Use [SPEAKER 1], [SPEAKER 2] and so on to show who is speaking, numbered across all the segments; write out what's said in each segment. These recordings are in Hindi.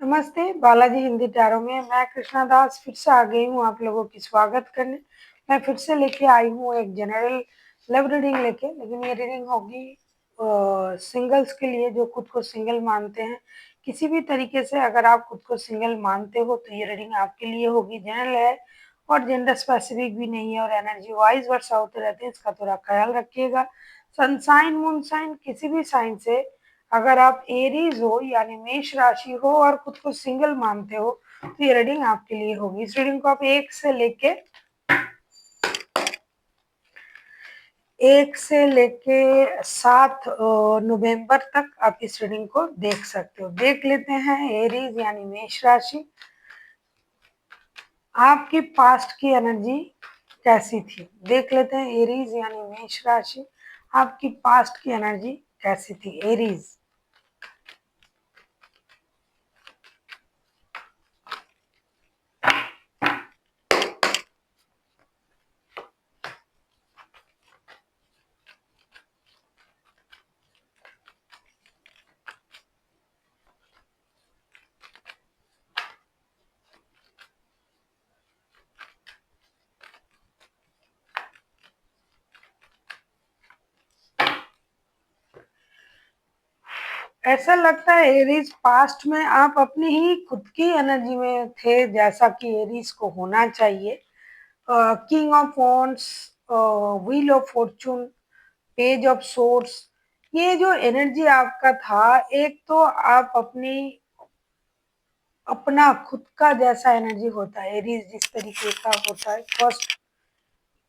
[SPEAKER 1] नमस्ते, बालाजी हिंदी टैरो में मैं कृष्णा दास फिर से आ गई हूँ आप लोगों की स्वागत करने। मैं फिर से लेके आई हूँ एक जनरल लव रीडिंग लेके, लेकिन ये रीडिंग होगी सिंगल्स के लिए जो खुद को सिंगल मानते हैं। किसी भी तरीके से अगर आप खुद को सिंगल मानते हो तो ये रीडिंग आपके लिए होगी। जनरल है और जेंडर स्पेसिफिक भी नहीं है और एनर्जी वाइज वर्षा होते रहते हैं, इसका थोड़ा ख्याल रखिएगा। सनसाइन मून साइन किसी भी साइन से अगर आप एरीज हो यानी मेष राशि हो और खुद को सिंगल मानते हो तो ये रीडिंग आपके लिए होगी। इस रीडिंग को आप 1 से लेके 7 नवंबर तक आप इस रीडिंग को देख सकते हो। देख लेते हैं एरीज यानी मेष राशि, आपकी पास्ट की एनर्जी कैसी थी। देख लेते हैं एरीज यानी मेष राशि, आपकी पास्ट की एनर्जी कैसी थी एरीज। ऐसा लगता है एरीज पास्ट में आप अपनी ही खुद की एनर्जी में थे, जैसा कि एरीज को होना चाहिए। King of wands, wheel of Fortune, page of source, ये जो एनर्जी आपका था, एक तो आप अपना खुद का जैसा एनर्जी होता है एरीज जिस तरीके का होता है, फर्स्ट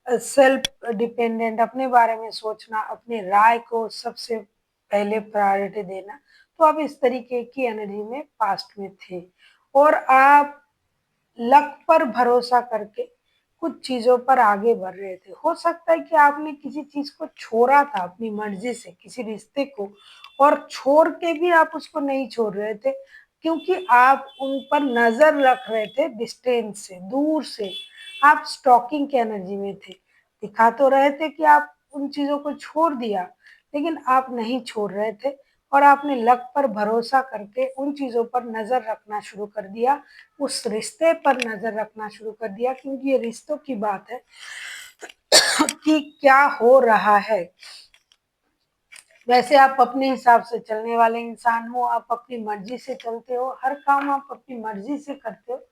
[SPEAKER 1] सेल्फ डिपेंडेंट, अपने बारे में सोचना, अपनी राय को सबसे पहले प्रायोरिटी देना। तो आप इस तरीके की एनर्जी में पास्ट में थे और आप लक पर भरोसा करके कुछ चीजों पर आगे बढ़ रहे थे। हो सकता है कि आपने किसी चीज को छोड़ा था अपनी मर्जी से, किसी रिश्ते को, और छोड़ के भी आप उसको नहीं छोड़ रहे थे क्योंकि आप उन पर नजर रख रहे थे, डिस्टेंस से, दूर से। आप स्टॉकिंग की एनर्जी में थे, दिखा तो रहे थे कि आप उन चीजों को छोड़ दिया, लेकिन आप नहीं छोड़ रहे थे और आपने लक पर भरोसा करके उन चीजों पर नजर रखना शुरू कर दिया, उस रिश्ते पर नजर रखना शुरू कर दिया, क्योंकि ये रिश्तों की बात है कि क्या हो रहा है। वैसे आप अपने हिसाब से चलने वाले इंसान हो, आप अपनी मर्जी से चलते हो, हर काम आप अपनी मर्जी से करते हो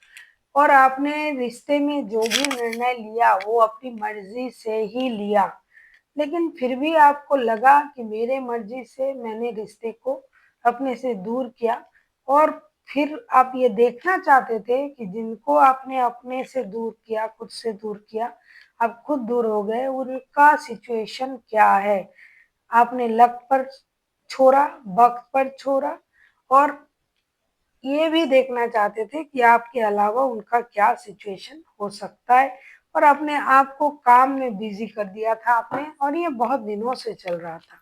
[SPEAKER 1] और आपने रिश्ते में जो भी निर्णय लिया वो अपनी मर्जी से ही लिया। लेकिन फिर भी आपको लगा कि मेरे मर्जी से मैंने रिश्ते को अपने से दूर किया और फिर आप ये देखना चाहते थे कि जिनको आपने अपने से दूर किया, खुद से दूर किया, आप खुद दूर हो गए, उनका सिचुएशन क्या है। आपने लक पर छोड़ा, वक्त पर छोड़ा और ये भी देखना चाहते थे कि आपके अलावा उनका क्या सिचुएशन हो सकता है और अपने आप को काम में बिजी कर दिया था आपने, और ये बहुत दिनों से चल रहा था।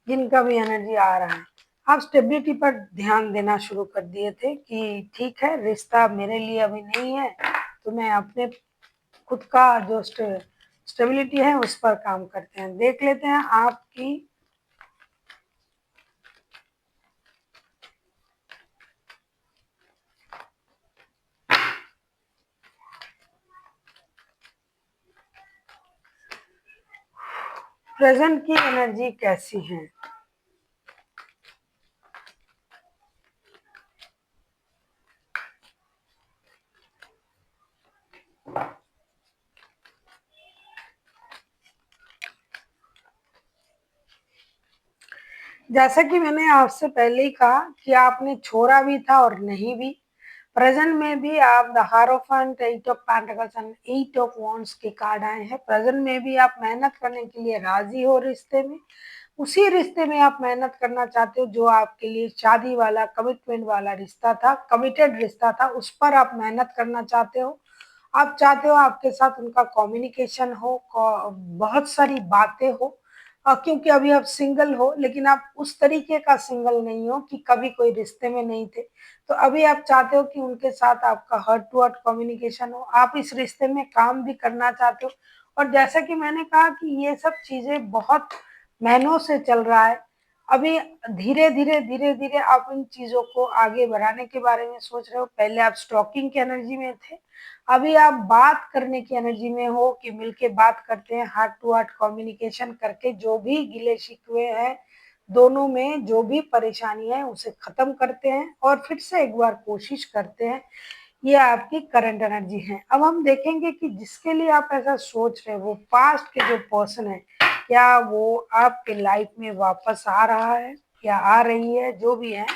[SPEAKER 1] जिनका भी एनर्जी आ रहा है, आप स्टेबिलिटी पर ध्यान देना शुरू कर दिए थे कि ठीक है, रिश्ता मेरे लिए अभी नहीं है, तो मैं अपने खुद का जो स्टेबिलिटी है उस पर काम करते हैं। देख लेते हैं आपकी प्रेजेंट की एनर्जी कैसी है। जैसा कि मैंने आपसे पहले ही कहा कि आपने छोड़ा भी था और नहीं भी। प्रेजेंट में भी आप the हारोफेंट, 8 of pentacles and 8 of wands के कार्ड आए हैं। प्रेजेंट में भी आप मेहनत करने के लिए राजी हो रिश्ते में, उसी रिश्ते में आप मेहनत करना चाहते हो जो आपके लिए शादी वाला, कमिटमेंट वाला रिश्ता था, कमिटेड रिश्ता था, उस पर आप मेहनत करना चाहते हो। आप चाहते हो आपके साथ उनका कम्युनिकेशन हो, बहुत सारी बातें हो, क्योंकि अभी आप सिंगल हो, लेकिन आप उस तरीके का सिंगल नहीं हो कि कभी कोई रिश्ते में नहीं थे। तो अभी आप चाहते हो कि उनके साथ आपका हार्ट टू हार्ट कम्युनिकेशन हो, आप इस रिश्ते में काम भी करना चाहते हो। और जैसा कि मैंने कहा कि ये सब चीजें बहुत महीनों से चल रहा है, अभी धीरे-धीरे आप इन चीज़ों को आगे बढ़ाने के बारे में सोच रहे हो। पहले आप स्टॉकिंग की एनर्जी में थे, अभी आप बात करने की एनर्जी में हो कि मिलके बात करते हैं, हार्ट टू हार्ट कम्युनिकेशन करके जो भी गिले-शिकवे हैं, दोनों में जो भी परेशानी है उसे खत्म करते हैं और फिर से एक बार कोशिश करते हैं। ये आपकी करंट एनर्जी है। अब हम देखेंगे कि जिसके लिए आप ऐसा सोच रहे हो, वो पास्ट के जो पर्सन है, क्या वो आपके लाइफ में वापस आ रहा है या आ रही है, जो भी है,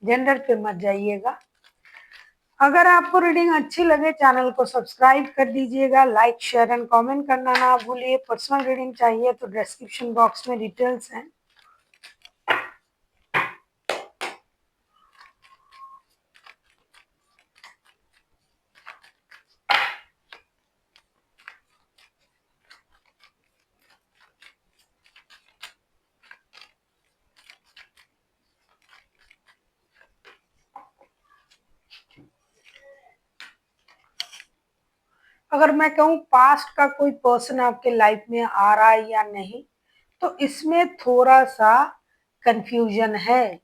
[SPEAKER 1] जेंडर पे मत जाइएगा। अगर आपको रीडिंग अच्छी लगे चैनल को सब्सक्राइब कर दीजिएगा, लाइक शेयर एंड कमेंट करना ना भूलिए। पर्सनल रीडिंग चाहिए तो डिस्क्रिप्शन बॉक्स में डिटेल्स हैं। अगर मैं कहूँ पास्ट का कोई पर्सन आपके लाइफ में आ रहा है या नहीं, तो इसमें थोड़ा-सा कन्फ्यूज़न है।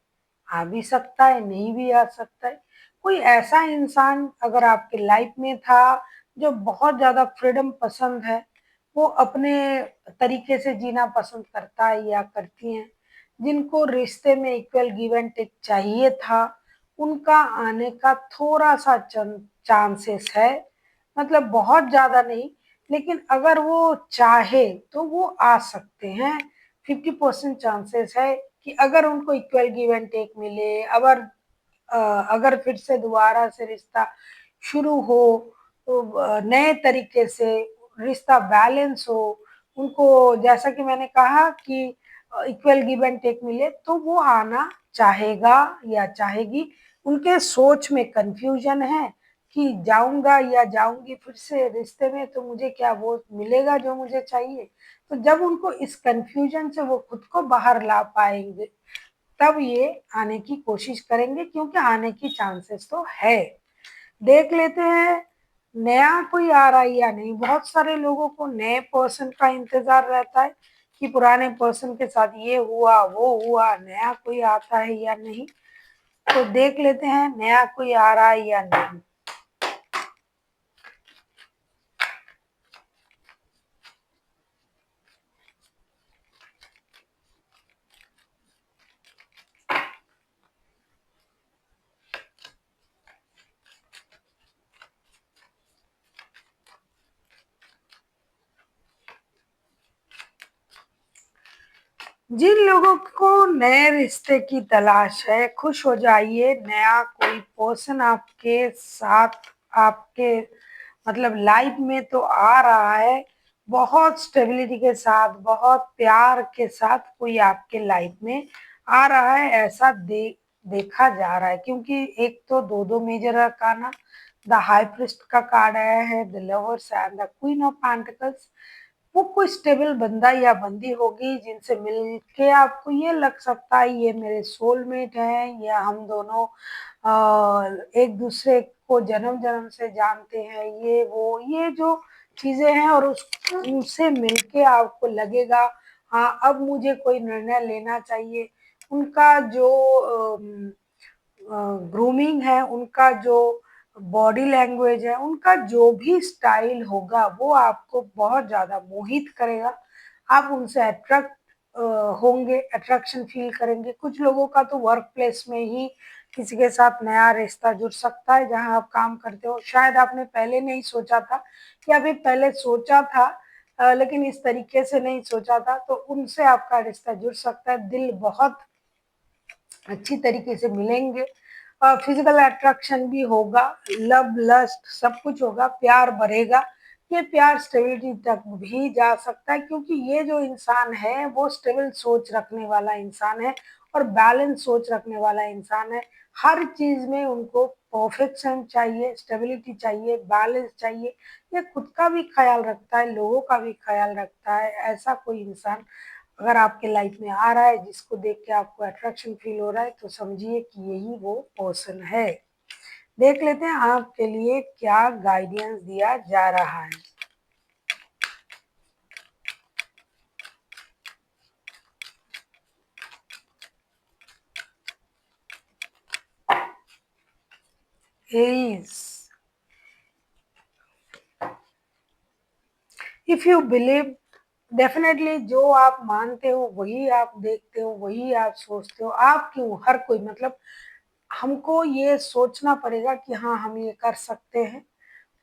[SPEAKER 1] आ भी सकता है, नहीं भी आ सकता है। कोई ऐसा इंसान अगर आपके लाइफ में था, जो बहुत ज़्यादा फ्रीडम पसंद है, वो अपने तरीके से जीना पसंद करता है या करती हैं, जिनको रिश्ते में इक्वल गिव एंड टेक चाहिए था, उनका आने का थोड़ा-सा चांसेस है। मतलब बहुत ज़्यादा नहीं, लेकिन अगर वो चाहे तो वो आ सकते हैं। 50% चांसेस है कि अगर उनको इक्वल गिव एंड टेक मिले, अगर फिर से दोबारा से रिश्ता शुरू हो, तो नए तरीके से रिश्ता बैलेंस हो, उनको जैसा कि मैंने कहा कि इक्वल गिव एंड टेक मिले, तो वो आना चाहेगा या चाहेगी। उनके सोच में कन्फ्यूजन है कि जाऊँगा या जाऊँगी फिर से रिश्ते में, तो मुझे क्या वो मिलेगा जो मुझे चाहिए? तो जब उनको इस कन्फ्यूजन से वो खुद को बाहर ला पाएँगे, तब ये आने की कोशिश करेंगे, क्योंकि आने की चांसेस तो है। देख लेते हैं नया कोई आ रहा है या नहीं। बहुत सारे लोगों को नए पर्सन का इंतज़ार रहता है कि पुराने पर्सन के साथ ये हुआ, वो हुआ, नया कोई आता है या नहीं। तो देख लेते हैं नया कोई आ रहा है या नहीं। जिन लोगों को नए रिश्ते की तलाश है, खुश हो जाइए। नया कोई पर्सन आपके साथ, आपके मतलब लाइफ में तो आ रहा है। बहुत स्टेबिलिटी के साथ, बहुत प्यार के साथ कोई आपके लाइफ में आ रहा है, ऐसा देखा जा रहा है। क्योंकि एक तो दो major arcana, the high priest का कार्ड आया है, the lovers and the queen of pentacles. वो कोई स्टेबल बंदा या बंदी होगी जिनसे मिलके आपको ये लग सकता है ये मेरे सोलमेट हैं, या हम दोनों एक दूसरे को जन्म-जन्म से जानते हैं, ये जो चीज़ें हैं, और उस उनसे मिलके आपको लगेगा हाँ, अब मुझे कोई निर्णय लेना चाहिए। उनका जो ग्रूमिंग है, उनका जो बॉडी लैंग्वेज है, उनका जो भी स्टाइल होगा, वो आपको बहुत ज़्यादा मोहित करेगा। आप उनसे होंगे, अट्रैक्शन फ़ील करेंगे। कुछ लोगों का तो वर्क प्लेस में ही किसी के साथ नया रिश्ता जुड़ सकता है, जहाँ आप काम करते हो। शायद आपने पहले नहीं सोचा था, या फिर पहले सोचा था लेकिन इस तरीके से नहीं सोचा था, तो उनसे आपका रिश्ता जुड़ सकता है। दिल बहुत अच्छी तरीके से मिलेंगे, फिजिकल अट्रैक्शन भी होगा, लव लस्ट सब कुछ होगा, प्यार बढ़ेगा। ये प्यार स्टेबिलिटी तक भी जा सकता है, क्योंकि ये जो इंसान है वो स्टेबल सोच रखने वाला इंसान है और बैलेंस सोच रखने वाला इंसान है। हर चीज में उनको परफेक्शन चाहिए, स्टेबिलिटी चाहिए, बैलेंस चाहिए। ये खुद का भी ख्याल रखता है, लोगों का भी ख्याल रखता है। ऐसा कोई इंसान अगर आपके लाइफ में आ रहा है, जिसको देख के आपको अट्रैक्शन फील हो रहा है, तो समझिए कि यही वो पर्सन है। देख लेते हैं आपके लिए क्या गाइडेंस दिया जा रहा है। Aries. If you believe, definitely जो आप मानते हो वही आप देखते हो, वही आप सोचते हो। आप क्यों, हर कोई, मतलब हमको ये सोचना पड़ेगा कि हाँ, हम ये कर सकते हैं,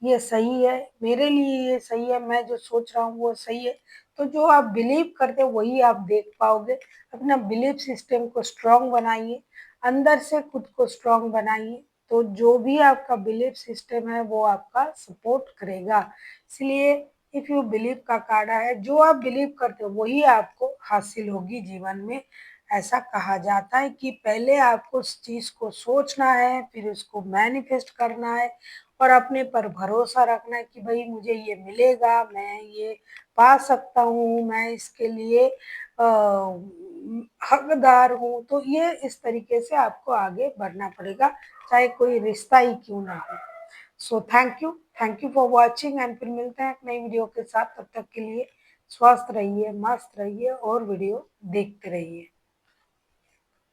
[SPEAKER 1] ये सही है, मेरे लिए ये सही है, मैं जो सोच रहा हूँ वो सही है। तो जो आप बिलीव करते हो वही आप देख पाओगे। अपना बिलीफ सिस्टम को स्ट्रांग बनाइए, अंदर से खुद को स्ट्रांग बनाइए, तो जो भी आपका बिलीफ सिस्टम है वो आपका सपोर्ट करेगा। इसलिए इफ यू बिलीव का कार्ड है, जो आप बिलीव करते हो वही आपको हासिल होगी जीवन में। ऐसा कहा जाता है कि पहले आपको उस चीज को सोचना है, फिर उसको मैनिफेस्ट करना है, और अपने पर भरोसा रखना है कि भाई मुझे ये मिलेगा, मैं ये पा सकता हूँ, मैं इसके लिए हकदार हूँ। तो ये इस तरीके से आपको आगे बढ़ना पड़ेगा, चाहे कोई रिश्ता ही क्यों ना हो। So thank you for watching, and फिर मिलते हैं एक नई वीडियो के साथ। तब तक के लिए स्वस्थ रहिए, मस्त रहिए और वीडियो देखते रहिए।